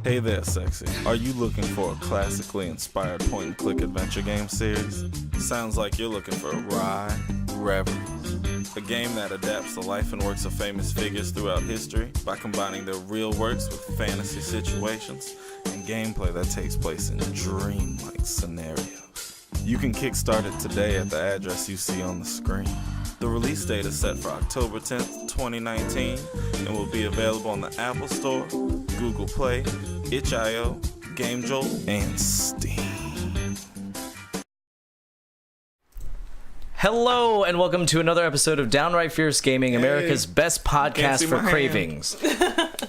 Hey there, sexy. Are you looking for a classically inspired point-and-click adventure game series? Sounds like you're looking for a ride, Rebels. A game that adapts the life and works of famous figures throughout history by combining their real works with fantasy situations and gameplay that takes place in dreamlike scenarios. You can kickstart it today at the address you see on the screen. The release date is set for October 10th, 2019, and will be available on the Apple Store, Google Play, itch.io, GameJolt, and Steam. Hello, and welcome to another episode of Downright Fierce Gaming, America's best podcast for cravings.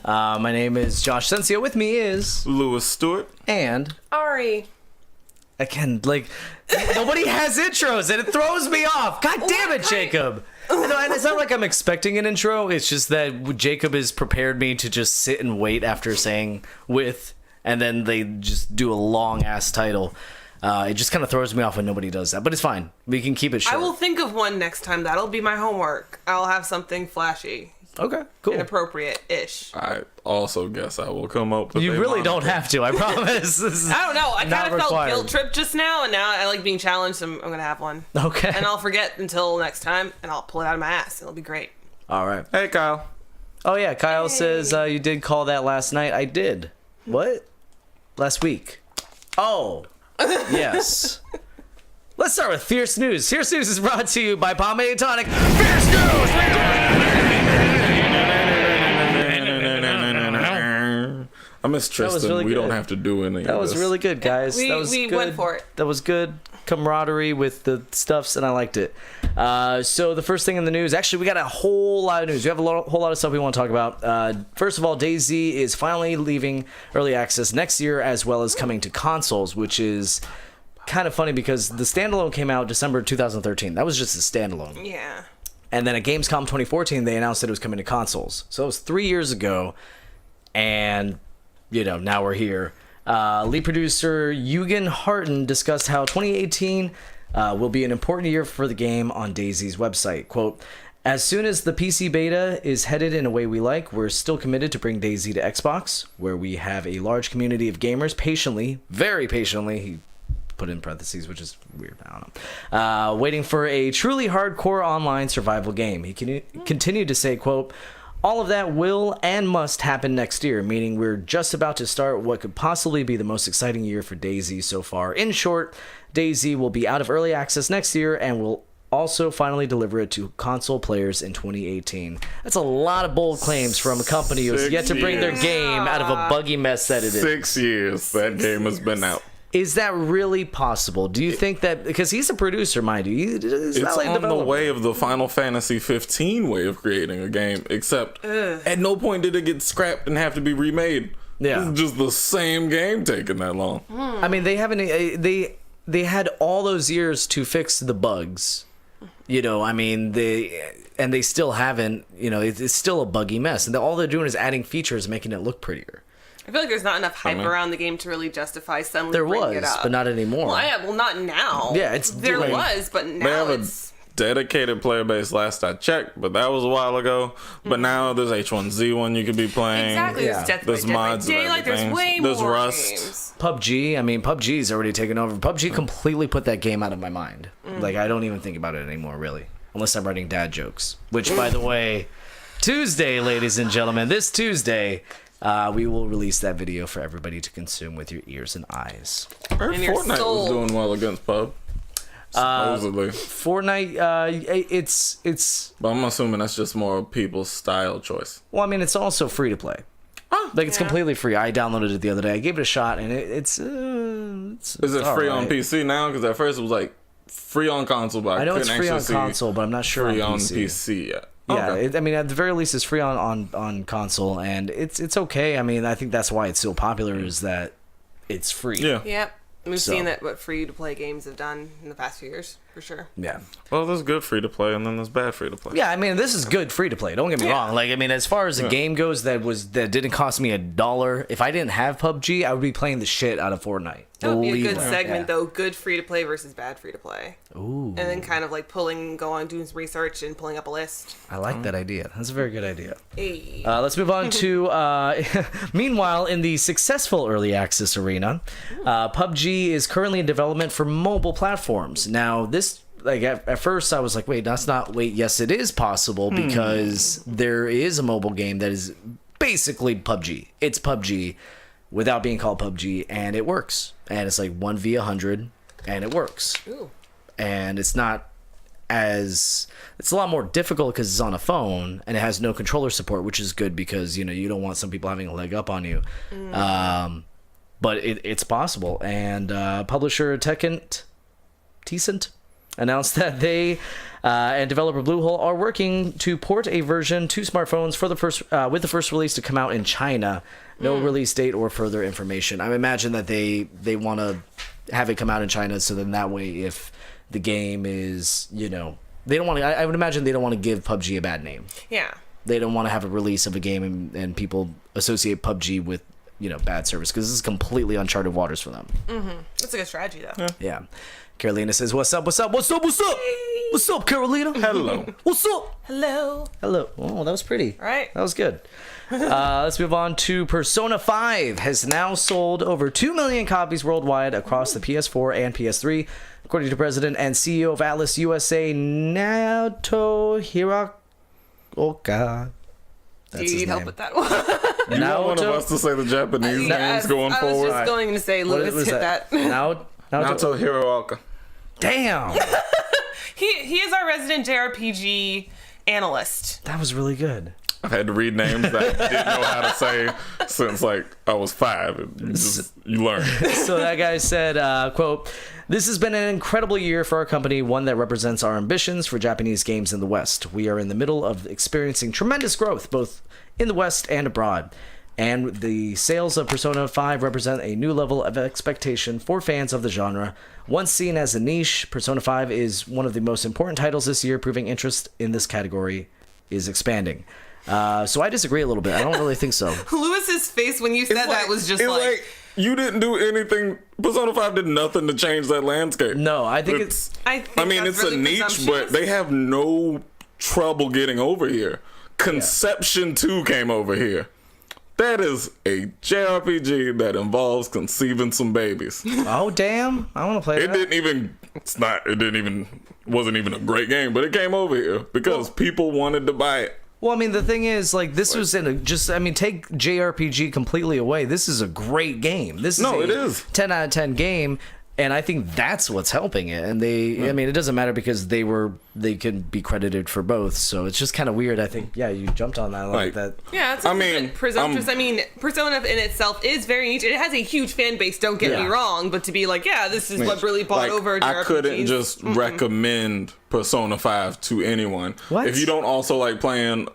My name is Josh Sensio. With me is Lewis Stewart and Ari. Again, like, nobody has intros, and it throws me off. God damn it, Jacob. And it's not like I'm expecting an intro. It's just that Jacob has prepared me to just sit and wait after saying with, and then they just do a long-ass title. It just kind of throws me off when nobody does that, but it's fine. We can keep it short. I will think of one next time. That'll be my homework. I'll have something flashy. Okay, cool. Inappropriate-ish. I also guess I will come up with You really don't have to, I promise. I don't know. I kind of felt required. guilt trip just now, and now I like being challenged, so I'm going to have one. Okay. And I'll forget until next time, and I'll pull it out of my ass. It'll be great. All right. Hey, Kyle. Oh, yeah, Kyle says you did call that last night. I did. What? Last week. Oh, yes. Let's start with Fierce News. Fierce News is brought to you by Pomade Tonic. Fierce News! I miss Tristan. Really we good. don't have to do any of this. That was really good, guys. We that was good. went for it. That was good camaraderie with the stuffs, and I liked it. So the first thing in the news, actually, we got a whole lot of news. We have a whole lot of stuff we want to talk about. First of all, DayZ is finally leaving early access next year, as well as coming to consoles, which is kind of funny because the standalone came out December 2013. That was just a standalone. Yeah. And then at Gamescom 2014, they announced that it was coming to consoles. So it was 3 years ago, and you know, now we're here. Lead producer Eugen Harten discussed how 2018 will be an important year for the game on DayZ's website. Quote, as soon as the PC beta is headed in a way we like, we're still committed to bring DayZ to Xbox, where we have a large community of gamers patiently, very patiently, he put in parentheses, which is weird, I don't know, waiting for a truly hardcore online survival game. He continued to say, quote, all of that will and must happen next year, meaning we're just about to start what could possibly be the most exciting year for DayZ so far. In short, DayZ will be out of early access next year and will also finally deliver it to console players in 2018. That's a lot of bold claims from a company who's yet to bring their game out of a buggy mess that it is. 6 years that game has been out. Is that really possible? Do you think that, because he's a producer, mind you, it's It's on the way of the Final Fantasy 15 way of creating a game, except at no point did it get scrapped and have to be remade. Yeah. It's just the same game taking that long. I mean, they haven't, they had all those years to fix the bugs. You know, I mean, they still haven't, you know, it's still a buggy mess. And all they're doing is adding features, making it look prettier. I feel like there's not enough hype around the game to really justify suddenly There bringing it was, up. but not anymore. Well, not now. Yeah, it's there like, was, but now They have it's a dedicated player base last I checked, but that was a while ago. But now there's H1Z1 you could be playing. exactly. Yeah. There's Death There's by mods of Daylight. There's everything. way There's more Rust. games. PUBG, I mean, PUBG's already taken over. PUBG completely put that game out of my mind. Like, I don't even think about it anymore, really. Unless I'm writing dad jokes. Which, by the way, Tuesday, ladies and gentlemen, this Tuesday, we will release that video for everybody to consume with your ears and eyes. I heard And your Fortnite soul. was doing well against PUB. Supposedly. Fortnite, it's But I'm assuming that's just more people's style choice. well, I mean, it's also free to play. Like, it's completely free. I downloaded it the other day. I gave it a shot, and it's Is it free on alright. PC now? Because at first it was like free on console, but I know it's couldn't free on actually see console, but I'm not sure free on on PC. PC yet. Yeah, Okay. I mean, at the very least, it's free on console, and it's okay. I mean, I think that's why it's so popular, is that it's free. Yeah. Yep. We've So. seen that what free to play games have done in the past few years. for sure. Yeah. Well, there's good free to play, and then there's bad free to play. Yeah, I mean, this is good free to play. Don't get me wrong. Like, I mean, as far as a game goes that didn't cost me $1, if I didn't have PUBG, I would be playing the shit out of Fortnite. That would be a good Believe me. segment, though. Good free to play versus bad free to play. Ooh. And then kind of like doing some research and pulling up a list. I like that idea. That's a very good idea. Hey. Let's move on to, meanwhile, in the successful early access arena, PUBG is currently in development for mobile platforms. Now, this, like, at first I was like, yes, it is possible, because there is a mobile game that is basically PUBG. It's PUBG without being called PUBG, and it works. And it's like 1v100, and it works. Ooh. And it's not it's a lot more difficult because it's on a phone and it has no controller support, which is good because you don't want some people having a leg up on you. But it's possible. And publisher Tencent announced that they and developer Bluehole are working to port a version to smartphones for the first with the first release to come out in China. No release date or further information. I imagine that they want to have it come out in China, so then that way, if the game is, they don't want to. I would imagine they don't want to give PUBG a bad name. Yeah. They don't want to have a release of a game and people associate PUBG with bad service, because this is completely uncharted waters for them. That's a good strategy, though. Yeah. Carolina says, "What's up? What's up? What's up? What's up? What's up, Carolina? Hello. What's up? Hello. Hello. Oh, that was pretty. Right. That was good." Let's move on to Persona 5 has now sold over 2 million copies worldwide across the PS4 and PS3, according to President and CEO of Atlas USA, Naoto Hiraoka. Do you need help with that one? You want one of us to say the Japanese names going I was forward? just going to say, Lewis, hit that. Naoto Hiroaka. Damn. He is our resident JRPG analyst. That was really good. I've had to read names that I didn't know how to say since I was 5. You learn. So that guy said, quote, "This has been an incredible year for our company, one that represents our ambitions for Japanese games in the West. We are in the middle of experiencing tremendous growth, both in the West and abroad. And the sales of Persona 5 represent a new level of expectation for fans of the genre. Once seen as a niche, Persona 5 is one of the most important titles this year, proving interest in this category is expanding." So I disagree a little bit. I don't really think so. Lewis's face when you said that was just like you didn't do anything. Persona 5 did nothing to change that landscape. No, I think it's I mean, it's really a niche, but they have no trouble getting over here. Conception 2 came over here. That is a JRPG that involves conceiving some babies. Oh, damn. I want to play that. Wasn't even a great game, but it came over here because people wanted to buy it. Well, I mean, the thing is, like, this was take JRPG completely away. This is a great game. It is 10 out of 10 game, and I think that's what's helping it. And I mean, it doesn't matter because they can be credited for both. So it's just kind of weird. I think, you jumped on that like that. Yeah, it's presumptuous. Persona in itself is very niche. It has a huge fan base. Don't get me wrong, but to be like, this is what really bought over JRPGs. I couldn't just recommend Persona 5 to anyone. What? If you don't also like playing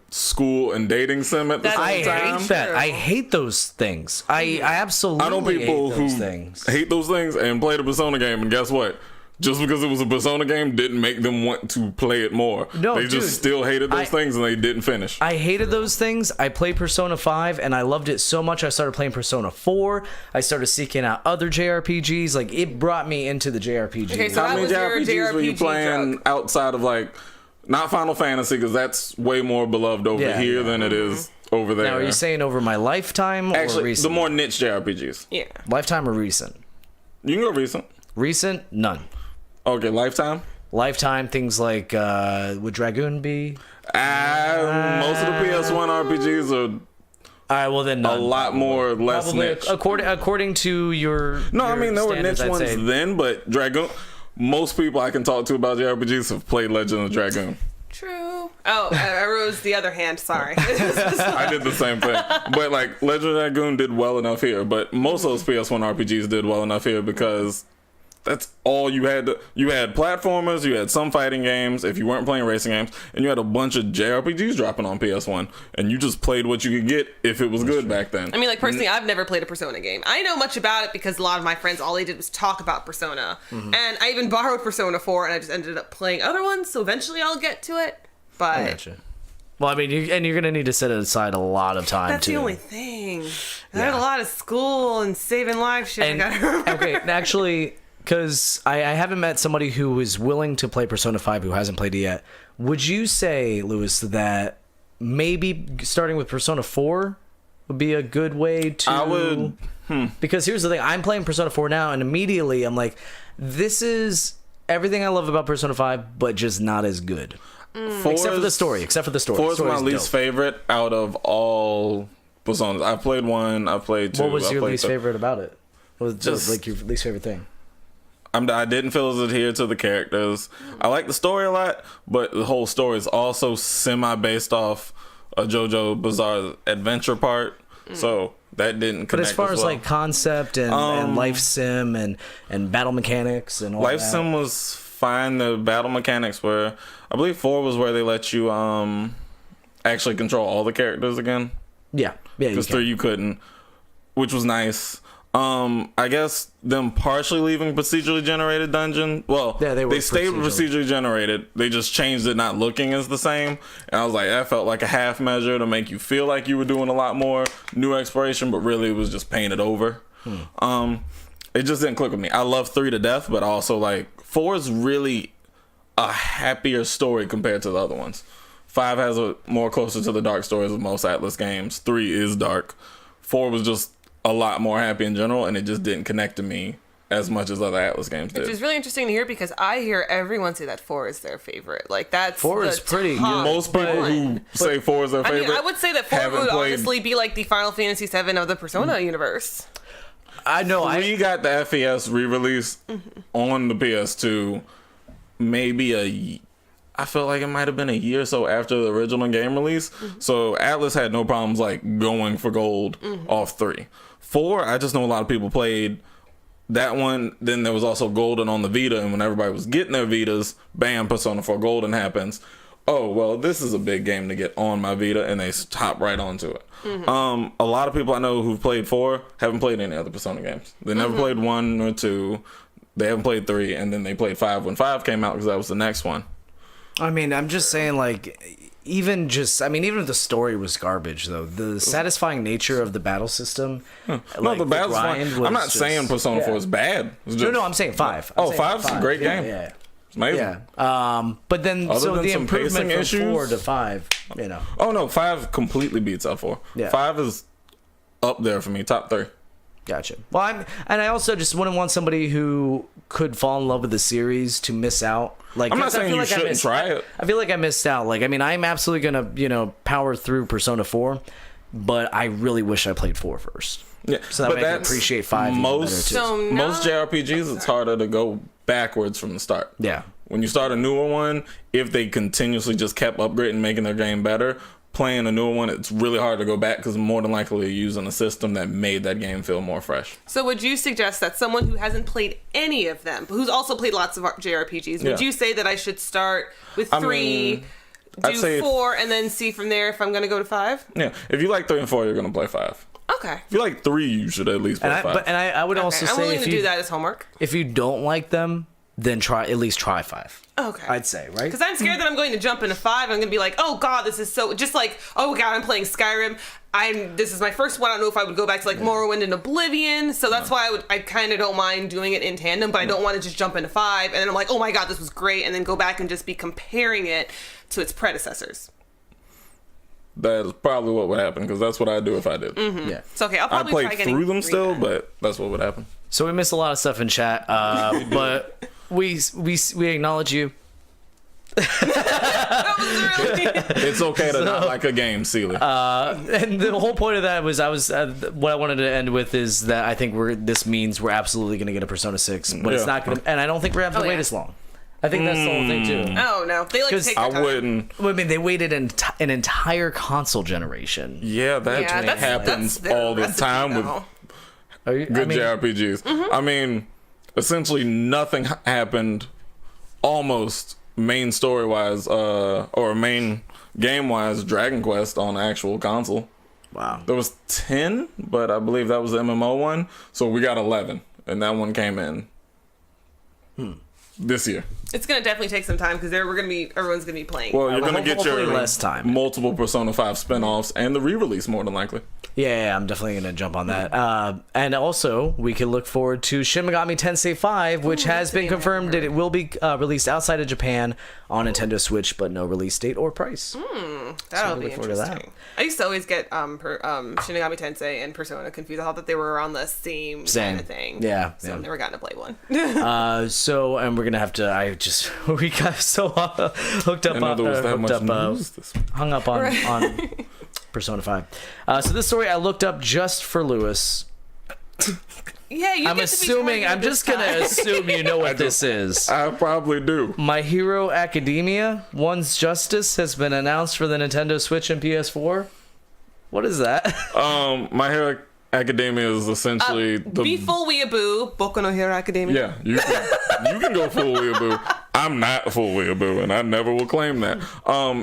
school and dating sim at the same time. I hate that. I hate those things. I absolutely I know people hate those who things. hate those things and played a Persona game, and guess what? Just because it was a Persona game didn't make them want to play it more. No, they just still hated those things and they didn't finish. I hated those things. I played Persona 5 and I loved it so much I started playing Persona 4. I started seeking out other JRPGs. Like, it brought me into the JRPG. Okay, so how many JRPGs were you playing outside of, like, not Final Fantasy, because that's way more beloved over here than it is over there. Now, are you saying over my lifetime or recent? The more niche JRPGs. Yeah. Lifetime or recent? You can go recent. Recent? None. Okay, Lifetime? Lifetime, things like, would Dragoon be? Most of the PS1 RPGs are all right, well then none. a lot more less niche. According to your I mean, there were niche I'd ones say. then, but Dragoon, most people I can talk to about JRPGs have played Legend of Dragoon. True. Oh, I rose the other hand. Sorry. I did the same thing. But, like, Legend of Dragoon did well enough here, but most of those PS1 RPGs did well enough here because that's all you had. You had platformers, you had some fighting games if you weren't playing racing games, and you had a bunch of JRPGs dropping on PS1, and you just played what you could get if it was good back then. I mean, like, personally, I've never played a Persona game. I know much about it because a lot of my friends, all they did was talk about Persona. And I even borrowed Persona 4, and I just ended up playing other ones, so eventually I'll get to it. But I gotcha. Well, I mean, you're going to need to set aside a lot of time, that's too. the only thing. I had a lot of school and saving life shit. And, okay, actually, because I haven't met somebody who is willing to play Persona 5 who hasn't played it yet. Would you say, Lewis, that maybe starting with Persona 4 would be a good way to... I would... Because here's the thing. I'm playing Persona 4 now, and immediately I'm like, this is everything I love about Persona 5, but just not as good. Except for the story. 4 is my least favorite out of all Personas. I've played 1, I've played 2. What was your least favorite about it? What was just like your least favorite thing? I didn't feel as adhered to the characters. I like the story a lot, but the whole story is also semi-based off a JoJo Bizarre Adventure part, so that didn't connect. But as far as like concept and life sim and battle mechanics and all life that. sim was fine. The battle mechanics were, I believe 4 was where they let you actually control all the characters again. Yeah, because 3 you couldn't, which was nice. I guess them partially leaving procedurally generated dungeon. Well, yeah, they stayed procedurally generated. They just changed it, not looking as the same. And I was like, that felt like a half measure to make you feel like you were doing a lot more new exploration, but really it was just painted over. It just didn't click with me. I love 3 to death, but also like 4 is really a happier story compared to the other ones. 5 has a more closer to the dark stories of most Atlas games. 3 is dark. 4 was just a lot more happy in general, and it just didn't connect to me as much as other Atlas games did. Which is really interesting to hear because I hear everyone say that 4 is their favorite. Like that's 4 is pretty good. Most people who say 4 is their favorite. I mean, I would say that 4 would honestly be like the Final Fantasy 7 of the Persona universe. I know. 3 got the FES re-release on the PS2. Maybe I felt like it might have been a year or so after the original game release. So Atlas had no problems like going for gold off 3. 4, I just know a lot of people played that one. Then there was also Golden on the Vita, and when everybody was getting their Vitas, bam, Persona 4 Golden happens. Oh, well, this is a big game to get on my Vita, and they hop right onto it. A lot of people I know who've played 4 haven't played any other Persona games. They never played 1 or 2. They haven't played 3, and then they played 5 when 5 came out because that was the next one. I mean, I'm just saying, like, even if the story was garbage, though, the satisfying nature of the battle system. No, the battle's fine. I'm not saying Persona 4 is bad. No, I'm saying 5. Oh, 5's a great game. Yeah. It's amazing. Yeah. But then, so the improvement from 4 to 5, you know. Oh, no, 5 completely beats out 4. Yeah. 5 is up there for me, top 3. Gotcha. Well, I also just wouldn't want somebody who could fall in love with the series to miss out. Like, I'm not saying you shouldn't try it. I feel like I missed out. Like, I mean, I'm absolutely gonna, power through Persona 4, but I really wish I played 4 first. Yeah, so that way I can appreciate 5 most JRPGs, it's harder to go backwards from the start. Yeah. When you start a newer one, if they continuously just kept upgrading, making their game better, playing a newer one, it's really hard to go back because more than likely you're using a system that made that game feel more fresh. So would you suggest that someone who hasn't played any of them, but who's also played lots of JRPGs, would you say that I should start with 3, do 4, and then see from there if I'm going to go to 5? Yeah. If you like 3 and 4, you're going to play 5. Okay. If you like 3, you should at least play 5. And I would also say I'm willing to do that as homework. If you don't like them, then at least try 5. Okay. I'd say, right? Because I'm scared that I'm going to jump into 5. I'm going to be like, oh god, this is so, just like, oh god, I'm playing Skyrim. This is my first one. I don't know if I would go back to like Morrowind and Oblivion. So that's why I kind of don't mind doing it in tandem, but I don't want to just jump into 5 and then I'm like, oh my god, this was great, and then go back and just be comparing it to its predecessors. That is probably what would happen, because that's what I'd do if I did. Yeah. It's okay. I'll probably play through them still, but that's what would happen. So we missed a lot of stuff in chat, but we acknowledge you. It's okay to not like a game, Sealy. And the whole point of that was what I wanted to end with is that I think this means we're absolutely going to get a Persona 6, but it's not going to, and I don't think we're going to have to wait as long. I think that's the whole thing too. Oh no, they like to take their time. I wouldn't. I mean, they waited an entire console generation. Yeah, that happens all the time with good JRPGs. I mean, essentially nothing happened almost main story wise or main game wise Dragon Quest on the actual console. Wow. There was 10, but I believe that was the MMO one, so we got 11, and that one came in this year. It's gonna definitely take some time because everyone's gonna be playing. Well, you're gonna get your less time. multiple Persona 5 spin-offs and the re-release more than likely. Yeah, I'm definitely going to jump on that. And also, we can look forward to Shin Megami Tensei 5, which has been confirmed that it will be released outside of Japan on Nintendo Switch, but no release date or price. That'll be interesting. I used to always get Shin Megami Tensei and Persona confused. I thought that they were around the same kind of thing. Yeah. So I've never gotten to play one. And we're going to have to... we got so hooked up hung up on Persona 5. So this story I looked up just for Lewis. Yeah, I'm just going to assume you know what this is. I probably do. My Hero Academia, One's Justice, has been announced for the Nintendo Switch and PS4. What is that? My Hero Academia is essentially be full weeaboo. Boku no Hero Academia. Yeah, you can go full weeaboo. I'm not full weeaboo, and I never will claim that.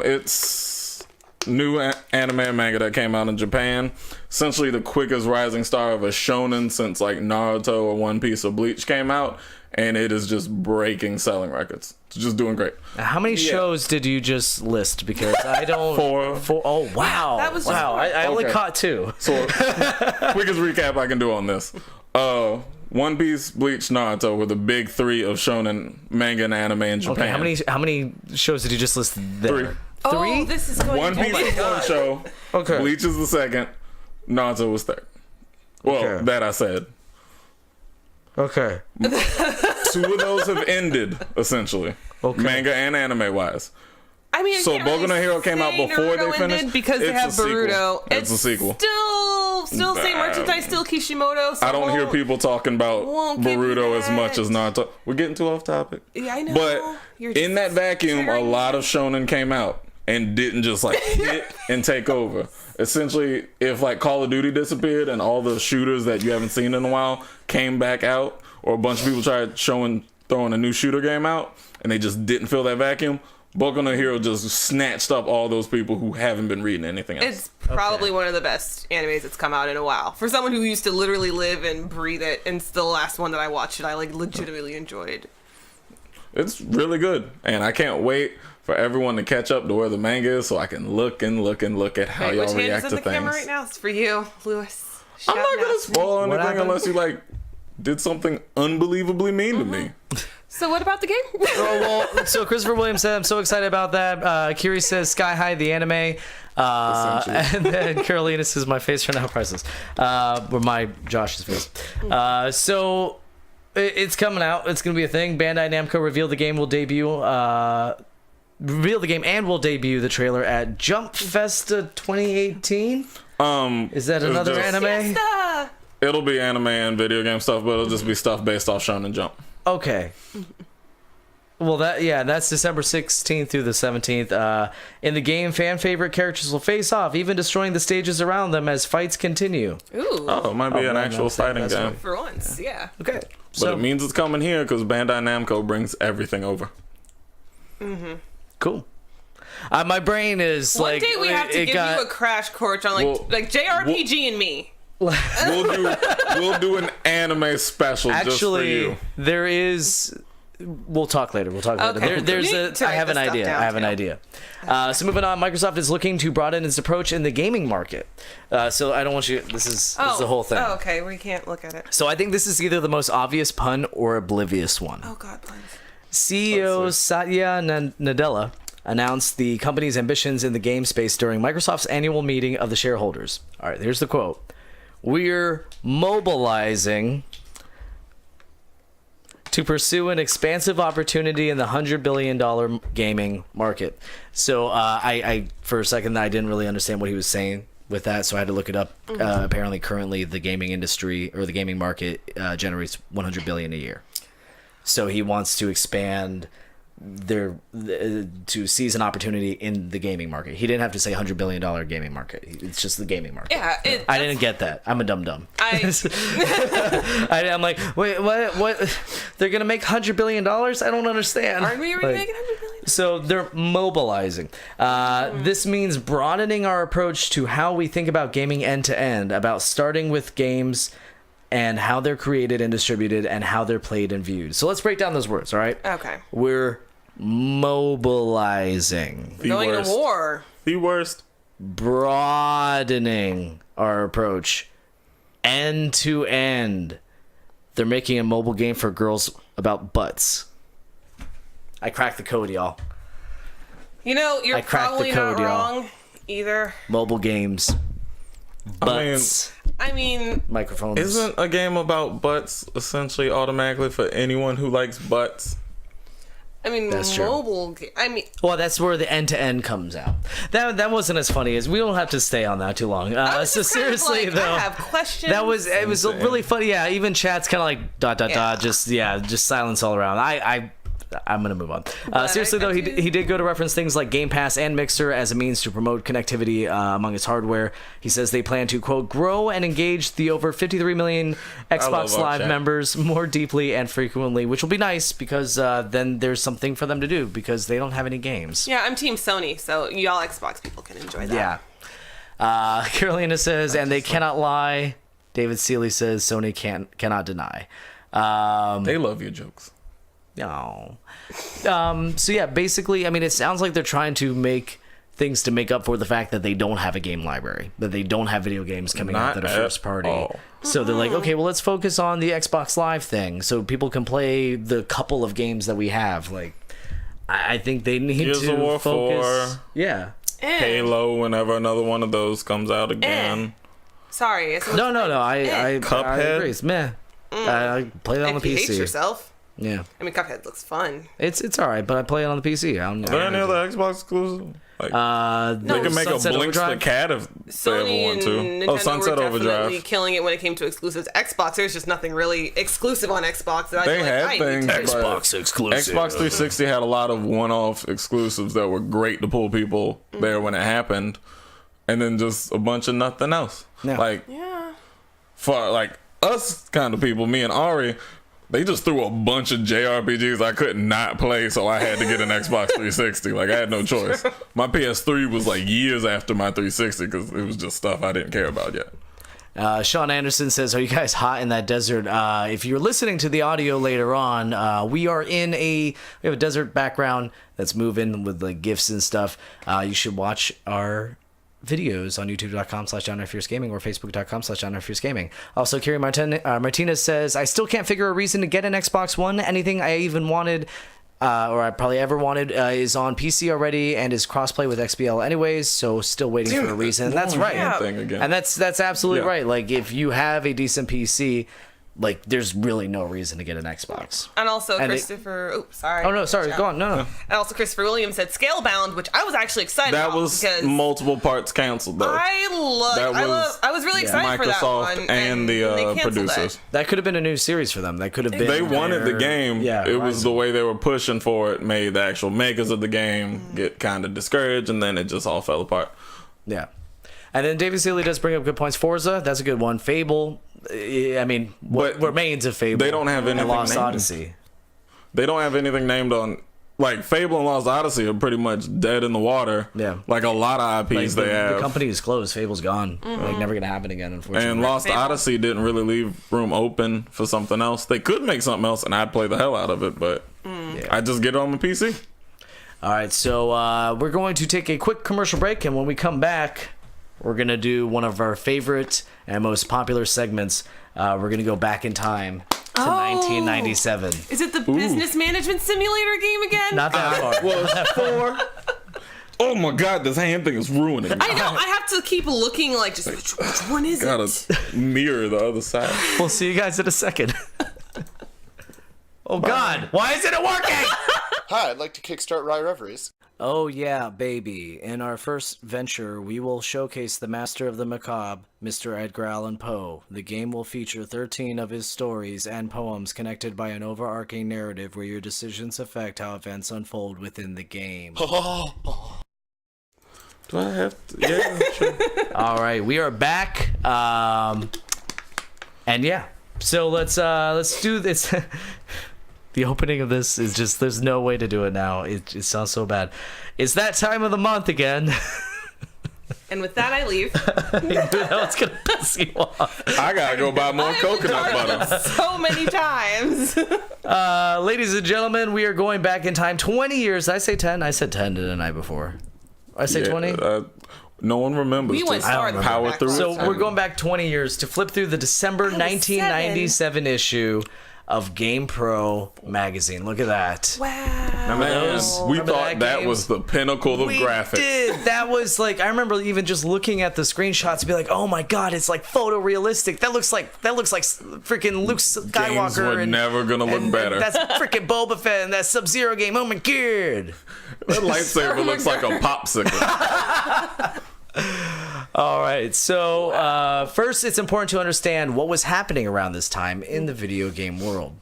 It's new anime and manga that came out in Japan. Essentially the quickest rising star of a shonen since like Naruto or One Piece or Bleach came out, and it is just breaking selling records. It's just doing great. How many shows did you just list? Because I don't... Four. Oh, wow. That was wow. I only caught 2. So, quickest recap I can do on this. One Piece, Bleach, Naruto were the big 3 of shonen manga and anime in Japan. Okay, how many shows did you just list there? 3. Oh, this is going One Piece is one show. Okay. Bleach is the second. Naruto was third. Well, that I said. Okay. 2 of those have ended, essentially. Okay. Manga and anime wise. I mean, so Boku no Hero came out before Naruto they finished because they have Boruto. It's a sequel. Still same merchandise, still Kishimoto. So I don't hear people talking about Boruto as much as Naruto. We're getting too off topic. Yeah, I know. But in that vacuum, a lot of shonen came out and didn't just like hit and take over. Essentially, if like Call of Duty disappeared and all the shooters that you haven't seen in a while came back out, or a bunch of people tried throwing a new shooter game out and they just didn't fill that vacuum, Boku no Hero just snatched up all those people who haven't been reading anything else. It's probably one of the best animes that's come out in a while. For someone who used to literally live and breathe it, and it's the last one that I watched that I like legitimately enjoyed. It's really good, and I can't wait for everyone to catch up to where the manga is so I can look at how y'all react to things. Camera right now? It's for you, Lewis. I'm not gonna spoil anything unless you like did something unbelievably mean to me. So what about the game? So Christopher Williams said, I'm so excited about that. Kiri says, Sky High, the anime. And then Carolina says, my face for now priceless. Or my Josh's face. So it's coming out. It's going to be a thing. Bandai Namco revealed the game will debut. Reveal the game and will debut the trailer at Jump Festa 2018. Is that another anime? Fiesta! It'll be anime and video game stuff, but it'll just be stuff based off Shonen Jump. Okay. Well, that's December 16th through the 17th. In the game, fan favorite characters will face off, even destroying the stages around them as fights continue. Ooh. Oh, it might be an actual fighting game. For once, yeah. Okay. But it means it's coming here because Bandai Namco brings everything over. Mm-hmm. Cool. My brain is One day we have to give you a crash course on like JRPG and me. We'll do an anime special just for you. There is. We'll talk later. Okay. I have an idea. So moving on, Microsoft is looking to broaden its approach in the gaming market. So I don't want you. This is the whole thing. Oh, okay. We can't look at it. So I think this is either the most obvious pun or oblivious one. Oh God, puns. CEO Satya Nadella announced the company's ambitions in the game space during Microsoft's annual meeting of the shareholders. All right, here's the quote. We're mobilizing to pursue an expansive opportunity in the $100 billion gaming market. So I for a second, I didn't really understand what he was saying with that, so I had to look it up. Mm-hmm. Apparently, currently, the gaming industry or the gaming market generates $100 billion a year. So he wants to expand to seize an opportunity in the gaming market. He didn't have to say $100 billion gaming market. It's just the gaming market. Yeah, I didn't get that. I'm a dum-dum. I'm like, wait, what? They're gonna make $100 billion? I don't understand. Aren't we already making $100 billion? So they're mobilizing. This means broadening our approach to how we think about gaming end to end, about starting with games and how they're created and distributed and how they're played and viewed. So let's break down those words, all right? Okay. We're mobilizing. Going to war. The worst. Broadening our approach end to end. They're making a mobile game for girls about butts. I cracked the code, y'all. You know, you're probably not wrong either. Mobile games. Butts. I mean, microphones. Isn't a game about butts essentially automatically for anyone who likes butts? I mean, that's mobile. Well, that's where the end to end comes out. That wasn't as funny as we don't have to stay on that too long. So seriously, though, I have questions. It was really funny. Yeah, even chat's kind of like dot. Just silence all around. I'm gonna move on. Seriously though, he did go to reference things like Game Pass and Mixer as a means to promote connectivity among its hardware. He says they plan to, quote, grow and engage the over 53 million Xbox Live members more deeply and frequently, which will be nice because then there's something for them to do because they don't have any games. Yeah, I'm Team Sony, so y'all Xbox people can enjoy that. Yeah. Carolina says, and they cannot lie. David Seeley says Sony cannot deny. They love your jokes. No. So yeah, basically, I mean, it sounds like they're trying to make things to make up for the fact that they don't have a game library, that they don't have video games coming out that are first party. So they're like, okay, well, let's focus on the Xbox Live thing so people can play the couple of games that we have. Like, I think they need Gears to of War focus. 4, yeah. Halo, whenever another one of those comes out again. Sorry. No. I Cuphead. agree. It's meh. I play it on the PC. If you hate yourself. Yeah. I mean, Cuphead looks fun. It's all right, but I play it on the PC. Are there any other Xbox exclusive? Like, they can make Sunset a Blinks the Cat if they ever Sony want and to. Nintendo Sunset were definitely Overdrive. killing it when it came to exclusives. Xbox, there's just nothing really exclusive on Xbox. That They had I things, need to- but exclusive. Xbox 360 had a lot of one-off exclusives that were great to pull people there when it happened, and then just a bunch of nothing else. Yeah. Like, for like us kind of people, me and Ari, they just threw a bunch of JRPGs I could not play, so I had to get an Xbox 360. Like, I had no choice. My PS3 was like years after my 360 because it was just stuff I didn't care about yet. Sean Anderson says, are you guys hot in that desert? If you're listening to the audio later on, we have a desert background that's moving with like GIFs and stuff. You should watch our videos on youtube.com/JohnFierceGaming or facebook.com/JohnFierceGaming. Also, Kerry Martinez says, I still can't figure a reason to get an Xbox One. Anything I even wanted or I probably ever wanted is on PC already and is crossplay with XBL anyways, so still waiting for a reason. That's right. And that's absolutely right. Like, if you have a decent PC, like, there's really no reason to get an Xbox. And also Christopher... sorry. Oh, no, sorry. Go on. No. And also Christopher Williams said Scalebound, which I was actually excited about. That was multiple parts canceled, though. I was really excited for that one. Microsoft and the producers. That could have been a new series for them. That could have been... They wanted the game. Yeah, it was the way they were pushing for it made the actual makers of the game get kind of discouraged, and then it just all fell apart. Yeah. And then David Seeley does bring up good points. Forza, that's a good one. Fable... I mean, what remains of Fable? They don't have anything. Lost named. Odyssey. They don't have anything named on. Like, Fable and Lost Odyssey are pretty much dead in the water. Yeah. Like a lot of IPs like they have. The company is closed. Fable's gone. Like, never gonna happen again, unfortunately. And Lost Odyssey didn't really leave room open for something else. They could make something else, and I'd play the hell out of it, but I just get it on my PC. All right, so we're going to take a quick commercial break, and when we come back, we're gonna do one of our favorite and most popular segments. We're gonna go back in time to 1997. Is it the business management simulator game again? Not that far. Was 4. Oh my god, this hand thing is ruining me. I know. I have to keep looking like, just which one is it? Gotta mirror the other side. We'll see you guys in a second. Oh god, why isn't it working? Hi, I'd like to kickstart Rye Reveries. Oh yeah, baby. In our first venture, we will showcase the master of the macabre, Mr. Edgar Allan Poe. The game will feature 13 of his stories and poems connected by an overarching narrative where your decisions affect how events unfold within the game. Do I have to? Yeah, sure. All right, we are back. And yeah, so let's do this. The opening of this is just, there's no way to do it now. It sounds so bad. It's that time of the month again. And with that, I leave. It's going to piss you off. I gotta go buy more coconut butter. So many times. Ladies and gentlemen, we are going back in time 20 years. Did I say 10? I said 10 the night before. I say 20? No one remembers. We went farther power back. through So it. we're going back 20 years to flip through the December 1997 issue of GamePro Magazine. Look at that. Wow. Man, we Remember thought that that was the pinnacle of We graphics. did. That was like, I remember even just looking at the screenshots and be like, oh my god, it's like photorealistic. That looks like freaking Luke Skywalker. Games were never gonna look better. That's freaking Boba Fett and that Sub-Zero game. Oh my god. That lightsaber looks like a popsicle. All right, so first it's important to understand what was happening around this time in the video game world.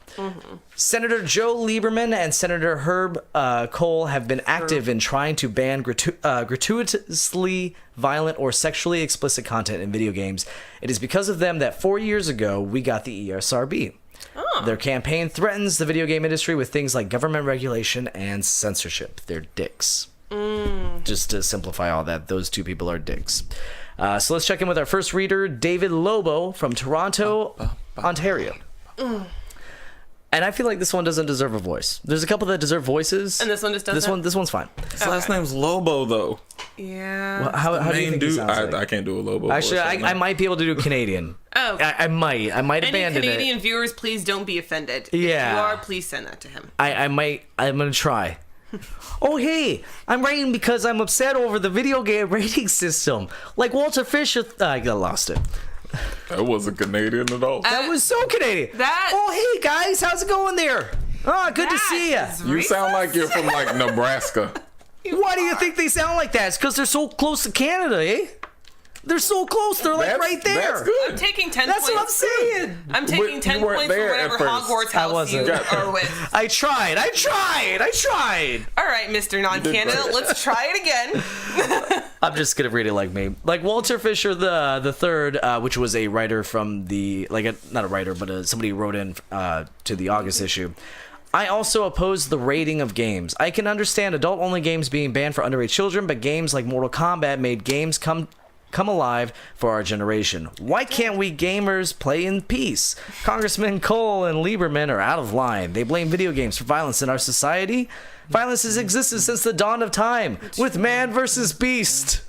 Senator Joe Lieberman and Senator Herb Kohl have been active in trying to ban gratuitously violent or sexually explicit content in video games. It is because of them that 4 years ago we got the ESRB. Their campaign threatens the video game industry with things like government regulation and censorship. They're dicks. Just to simplify all that, those two people are dicks. So let's check in with our first reader, David Lobo from Toronto, Ontario. And I feel like this one doesn't deserve a voice. There's a couple that deserve voices. And this one just doesn't? This one's fine. His last name's Lobo, though. Yeah. Well, how do you think he sounds like? I can't do a Lobo. Actually, voice. I might be able to do Canadian. Oh. I might Any abandon Canadian it. viewers, please don't be offended. Yeah. If you are, please send that to him. I'm gonna try. Oh hey, I'm writing because I'm upset over the video game rating system. Like Walter Fisher, I lost it. That wasn't Canadian at all. That was so Canadian. Oh hey guys, how's it going there? Oh, good to see ya. You sound like you're from like Nebraska. Why do you think they sound like that? It's because they're so close to Canada, eh? They're so close. They're like right there. That's good. I'm taking 10 That's points. what I'm saying. I'm But taking you 10 weren't points for there whatever at first. Hogwarts I house wasn't. you are with. I tried. All right, Mr. Non-Canada, great. let's try it again. I'm just gonna read it like me. Like Walter Fisher the third, which was a writer from the not a writer, but somebody who wrote in to the August issue. I also oppose the rating of games. I can understand adult-only games being banned for underage children, but games like Mortal Kombat made games come alive for our generation. Why can't we gamers play in peace? Congressman Cole and Lieberman are out of line. They blame video games for violence in our society. Violence has existed since the dawn of time, with man versus beast.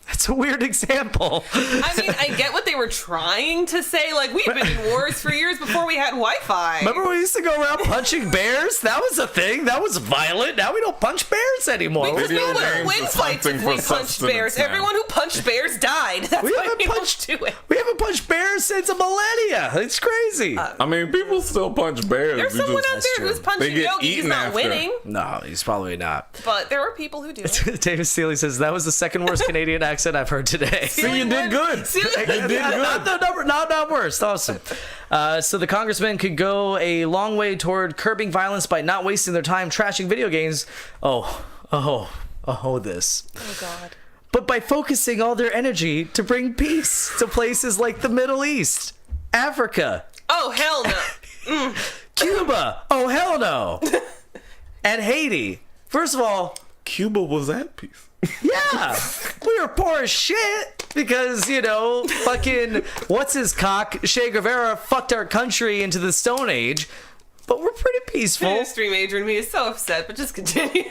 That's a weird example. I mean, I get what they were trying to say. Like, we've been in wars for years before we had Wi-Fi. Remember we used to go around punching bears? That was a thing. That was violent. Now we don't punch bears anymore. Because we Video would games win is fights hunting if for we punched sustenance bears. now. Everyone who punched bears died. That's We why haven't we punched don't do it. We haven't punched bears since a millennia. It's crazy. I mean, people still punch bears. There's You someone just- out there who's They punching get Yogi. He's eaten not after. winning. No, he's probably not. But there are people who do it. David Steele says that was the second worst Canadian accent I've heard today. See, you did good. See, You did good. Not worst. Awesome. So the congressman could go a long way toward curbing violence by not wasting their time trashing video games. This. Oh, God. But by focusing all their energy to bring peace to places like the Middle East, Africa, Oh, hell no. Cuba. Oh, hell no. And Haiti. First of all, Cuba was at peace. yeah, we were poor as shit because, fucking, what's his cock? Che Guevara fucked our country into the Stone Age, but we're pretty peaceful. History major in me is so upset, but just continue.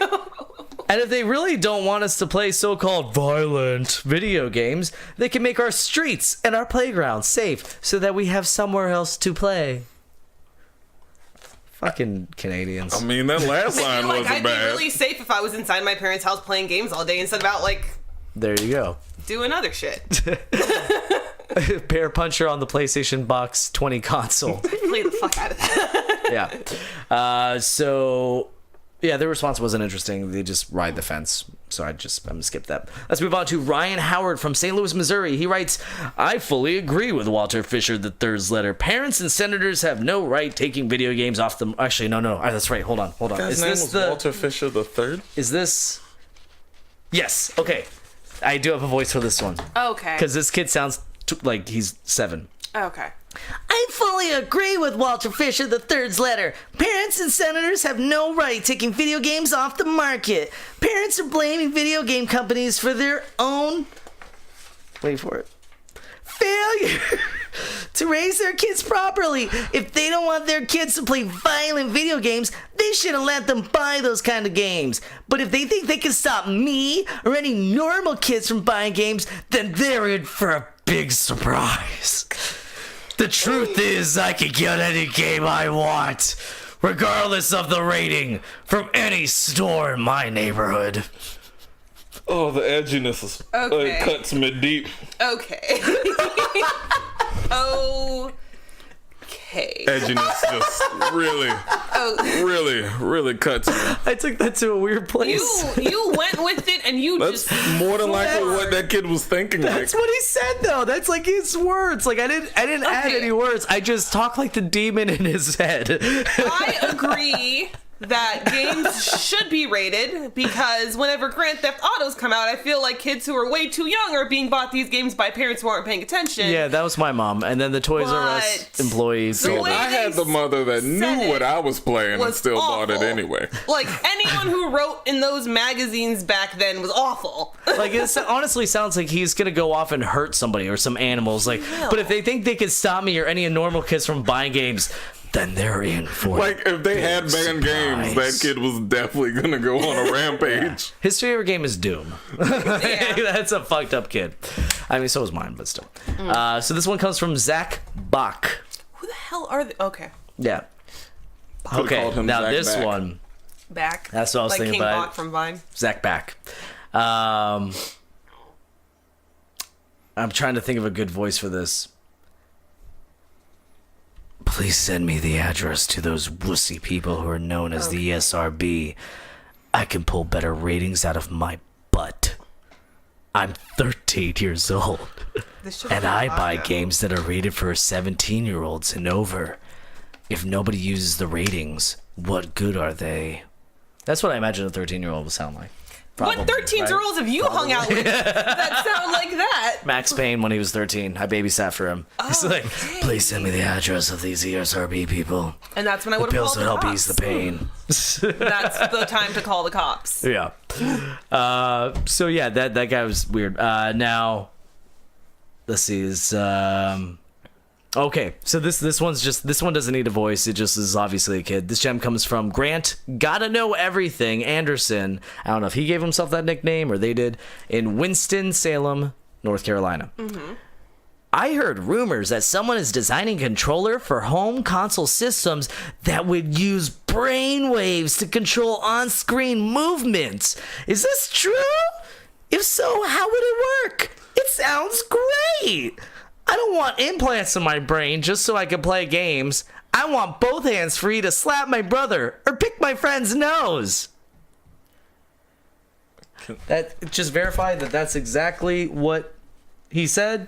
And if they really don't want us to play so-called violent video games, they can make our streets and our playgrounds safe so that we have somewhere else to play. Fucking Canadians. I mean, that last line Like, wasn't I'd be bad. really safe if I was inside my parents' house playing games all day instead of out, like, There you go. doing other shit. Bear Puncher on the PlayStation Box 20 console. Play the fuck out of that. Yeah. Yeah, their response wasn't interesting. They just ride the fence. So I'm gonna skip that. Let's move on to Ryan Howard from St. Louis, Missouri. He writes, I fully agree with Walter Fisher III's letter. Parents and senators have no right taking video games off the... Actually, no. That's right. Hold on. His name was Walter Fisher III? Is this... Yes. Okay. I do have a voice for this one. Okay. Because this kid sounds like he's 7. Okay. I fully agree with Walter Fisher III's letter. Parents and senators have no right taking video games off the market. Parents are blaming video game companies for their own... Wait for it. Failure to raise their kids properly. If they don't want their kids to play violent video games, they shouldn't let them buy those kind of games. But if they think they can stop me or any normal kids from buying games, then they're in for a big surprise. The truth is, I can get any game I want, regardless of the rating, from any store in my neighborhood. Oh, the edginess is, Okay. Cuts me deep. Okay. Okay. Edginess just really cuts me. I took that to a weird place. You went with it and you That's just... more than likely what that kid was thinking. That's what he said, though. That's like his words. Like I didn't add any words. I just talk like the demon in his head. I agree that games should be rated because whenever Grand Theft Autos come out, I feel like kids who are way too young are being bought these games by parents who aren't paying attention. Yeah, that was my mom. And then the Toys R Us employees. the way I had the mother that knew what I was playing and still bought it anyway. Like, anyone who wrote in those magazines back then was awful. Like, it honestly sounds like he's gonna go off and hurt somebody or some animals. Like, but if they think they can stop me or any normal kids from buying games, then they're in for like if they had banned games, that kid was definitely gonna go on a rampage. His favorite game is Doom. Yeah. That's a fucked up kid. I mean, so is mine, but still. So this one comes from Zach Bach. Who the hell are they? Okay. Yeah. Could've Okay. called him Now Zach this Back. one, Back. that's what I was like thinking King about. Bach from Vine. Zach Bach. I'm trying to think of a good voice for this. Please send me the address to those wussy people who are known as the ESRB. I can pull better ratings out of my butt. I'm 13 years old, and I buy games that are rated for 17-year-olds and over. If nobody uses the ratings, what good are they? That's what I imagine a 13-year-old would sound like. Probably, What 13-year-olds have you hung out with that sound like that? Max Payne when he was 13. I babysat for him. He's like, please send me the address of these ESRB people. And that's when I The would have pills called would the help ease cops. the pain. That's the time to call the cops. Yeah. So yeah, that guy was weird. Now, let's see. Is okay. So this one doesn't need a voice. It just is obviously a kid. This gem comes from Grant Gotta Know Everything Anderson. I don't know if he gave himself that nickname or they did. In Winston-Salem, North Carolina. I heard rumors that someone is designing a controller for home console systems that would use brainwaves to control on-screen movements. Is this true? If so, how would it work? It sounds great. I don't want implants in my brain just so I can play games. I want both hands free to slap my brother or pick my friend's nose. That just verified that that's exactly what he said.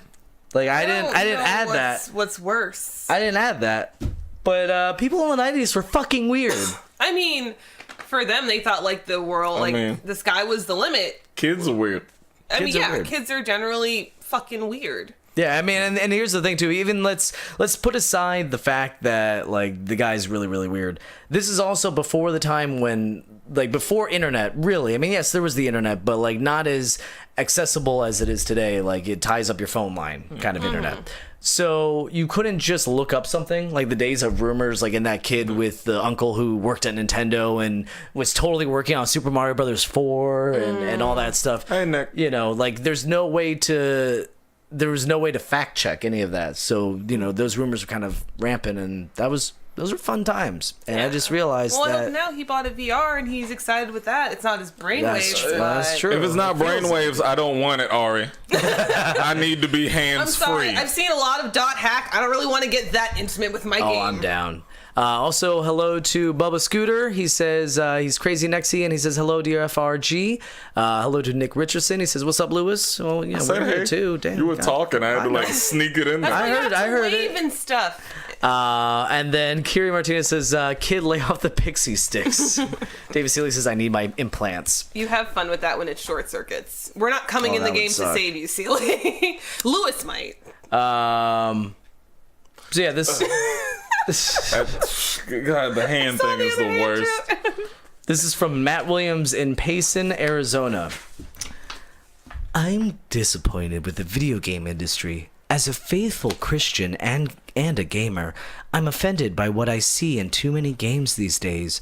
Like I didn't add that. What's worse? I didn't add that. But people in the 90s were fucking weird. I mean, for them, they thought like the world, the sky was the limit. Kids are weird. I mean, Kids are weird. kids are generally fucking weird. Yeah, I mean, and here's the thing too. Even let's put aside the fact that like the guy's really really weird. This is also before the time when like before internet. Really, I mean, yes, there was the internet, but like not as accessible as it is today. Like it ties up your phone line kind of internet. So you couldn't just look up something like the days of rumors, like in that kid with the uncle who worked at Nintendo and was totally working on Super Mario Brothers 4 and all that stuff. Hey, Nick. You know, like there was no way to fact check any of that. So, you know, those rumors were kind of rampant and that was those are fun times. And I just realized Well, that now he bought a VR and he's excited with that. It's not his brainwaves. that's true. If it's not brainwaves, I don't want it, Ari. I need to be I'm hands sorry. free. I've seen a lot of dot hack. I don't really want to get that intimate with my game. Oh, I'm down. Also, hello to Bubba Scooter. He says he's crazy Nexy, and he says hello to FRG. Hello to Nick Richardson. He says, "What's up, Lewis?" Well, yeah, we're here too. Damn, you were God. talking. I had to like sneak it in there. I heard wave it. and stuff. And then Kiri Martinez says, "Kid, lay off the pixie sticks." David Seeley says, "I need my implants." You have fun with that when it's short circuits. We're not coming in the that would game to suck. save you, Sealy. Lewis might. So yeah, this. God, the hand thing is the worst. This is from Matt Williams in Payson, Arizona. I'm disappointed with the video game industry. As a faithful Christian and a gamer, I'm offended by what I see in too many games these days.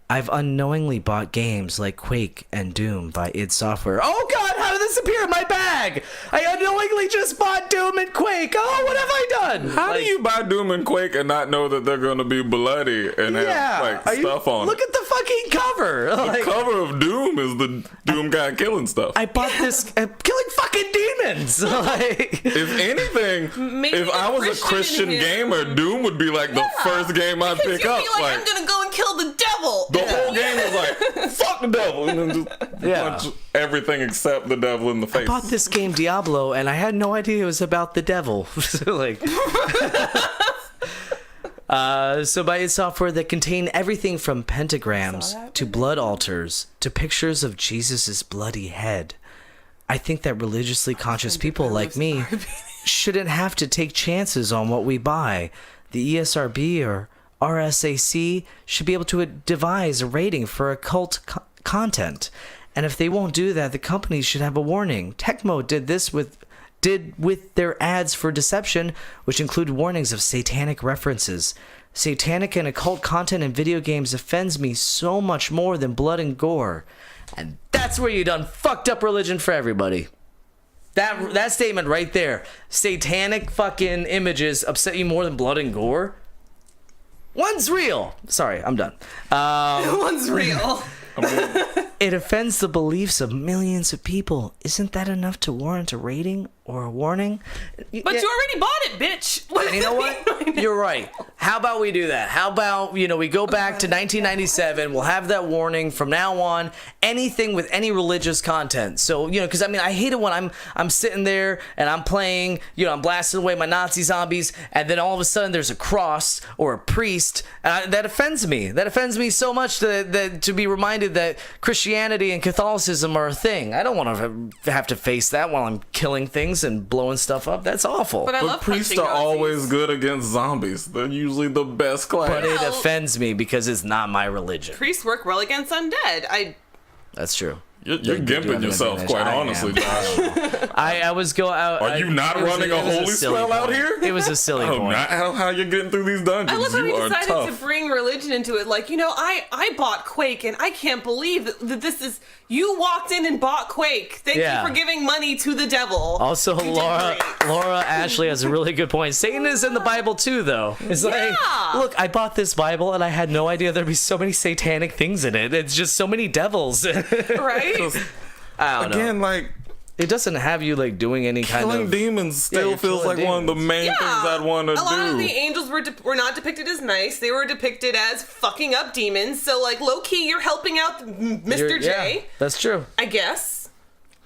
I've unknowingly bought games like Quake and Doom by id Software. Oh god, how did this appear in my bag? I unknowingly just bought Doom and Quake. Oh, what have I done? How do you buy Doom and Quake and not know that they're going to be bloody and have like stuff on Look it? at the fucking cover. The cover of Doom is the Doom guy killing stuff. I bought this killing fucking demons. If anything, Maybe if the I was a Christian Christian in him. gamer, Doom would be like the first game I'd Because pick you'd up. be like, I'm gonna go and kill the devil. The whole game is like, fuck the devil, and then just punch everything except the devil in the face. I bought this game Diablo and I had no idea it was about the devil. Like, so by id Software that contain everything from pentagrams to blood altars to pictures of Jesus's bloody head. I think that religiously conscious people like me shouldn't have to take chances on what we buy. The ESRB or RSAC should be able to devise a rating for occult content. And if they won't do that, the companies should have a warning. Tecmo did with their ads for deception, which include warnings of satanic references. Satanic and occult content in video games offends me so much more than blood and gore. And that's where you done fucked up religion for everybody. That statement right there. Satanic fucking images upset you more than blood and gore? One's real. Sorry, I'm done. One's real. It offends the beliefs of millions of people. Isn't that enough to warrant a rating or a warning? But you already bought it, bitch. And you know what? You're right. How about we do that? How about, we go back to 1997. We'll have that warning from now on. Anything with any religious content. So, because I hate it when I'm sitting there and I'm playing, I'm blasting away my Nazi zombies, and then all of a sudden there's a cross or a priest. That offends me. That offends me so much to be reminded that Christianity and Catholicism are a thing. I don't want to have to face that while I'm killing things and blowing stuff up. That's awful. But I But love priests punching are Nazis. always good against zombies. They're usually the best class. But it offends me because it's not my religion. Priests work well against undead. That's true. You're You do have gimping an yourself, advantage. quite I honestly, am. Josh. I was going out. Are you not running a holy spell out here? It was a silly Oh, point. not how you're getting through these dungeons. I love how You he are decided tough. to bring religion into it. Like, I bought Quake, and I can't believe that this is... You walked in and bought Quake. Thank you for giving money to the devil. Also, You did great. Laura Ashley has a really good point. Satan is in the Bible too, though. It's like, look, I bought this Bible and I had no idea there'd be so many satanic things in it. It's just so many devils. Right? I don't know. Again, like, It doesn't have you like doing any kind killing of demons still you're feels killing like one of the demons. main things I'd want to A lot of the do. angels were not depicted as nice. They were depicted as fucking up demons. So, like, low key, you're helping out Mr. J. Yeah, that's true. I guess.